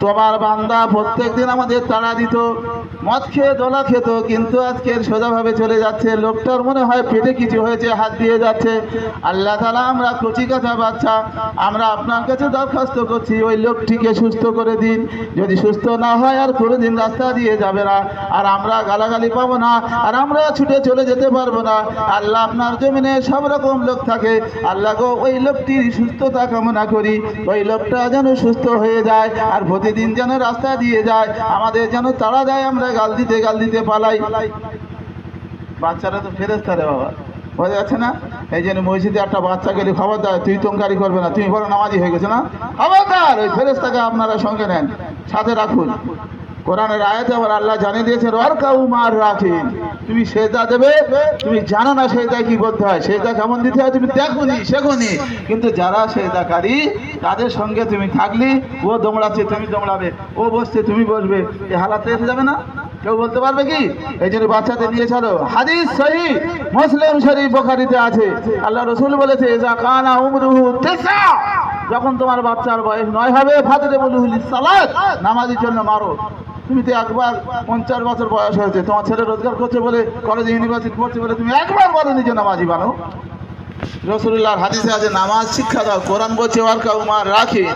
তোমার বান্দা প্রত্যেকদিন আমাদের তাড়া দিত, মদ খেয়ে দোলা খেত, কিন্তু আজকের সোজাভাবে চলে যাচ্ছে। লোকটার মনে হয় পেটে কিছু হয়েছে, হাত দিয়ে যাচ্ছে। আল্লাহ তাআলা, আমরা কচি কাঁচা বাচ্চা, আমরা আপনার কাছে দরখাস্ত করছি, ওই লোকটিকে সুস্থ করে দিন। যদি সুস্থ না হয় আর কোনোদিন রাস্তা দিয়ে যাবে না, আর আমরা গালাগালি পাবো না, আর আমরা ছুটে চলে যেতে পারবো না। আল্লাহ, আপনার জমিনে সব রকম লোক থাকে। আল্লাহ গো, ওই লোকটির সুস্থতা কামনা করি। ওই লোকটা যেন সুস্থ হয়ে যায়, আর প্রতিদিন যেন রাস্তা দিয়ে যায়, আমাদের যেন তাড়া দেয়, আমরা গাল দিতে পালাই। বাচ্চারা তো ফেরেশতা রে বাবা, বোঝা যাচ্ছে না? এই জন্য মসজিদে একটা বাচ্চা গেলে খবরদার, তুই তঙ্কারি করবে না, তুমি বড় নামাজি হয়ে গেছে না, খবরদার। ওই ফেরেশতাকে আপনারা সঙ্গে নেন, সাথে রাখুন। কোরআনের আয়াতে আবার আল্লাহ জানিয়ে দিয়েছেন, ওয়ারকাউ মার রাখিন। তুমি সেজদা দেবে, তুমি জানো না সেজদা কি করতে হয়, সেজদা কেমন দিতে হয় তুমি দেখোনি, শেখোনি, কিন্তু যারা সেজদাকারী তাদের সঙ্গে তুমি থাকলি, ও দৌড়াচ্ছে তুমি দৌড়াবে, ও বসছে তুমি বসবে, এই হালাতে এসে যাবে না? কেউ বলতে পারবে কি? এই জন্য বাচ্চাদের নিয়ে চলো। হাদিস সহিহ মুসলিম শরীফ বুখারীতে আছে, আল্লাহ রাসূল বলেছে, ইজা কানা উমরুহু তিসা, যখন তোমার বাচ্চার বয়স 9 হবে, ফাদরিবুহু লিস-সালাত, নামাজের জন্য মারো। তুমি তো একবার 50 বছর বয়স হয়েছে, তোমার ছেলে রোজগার করছে বলে, কলেজে ইউনিভার্সিটি পড়ছে বলে তুমি একবার বলো নিজে নামাজি বানো। রাসূলুল্লাহর হাদিসে আছে, নামাজ শিক্ষা দাও। কোরআন বলছে ওয়ারকাউ মার রাখিন।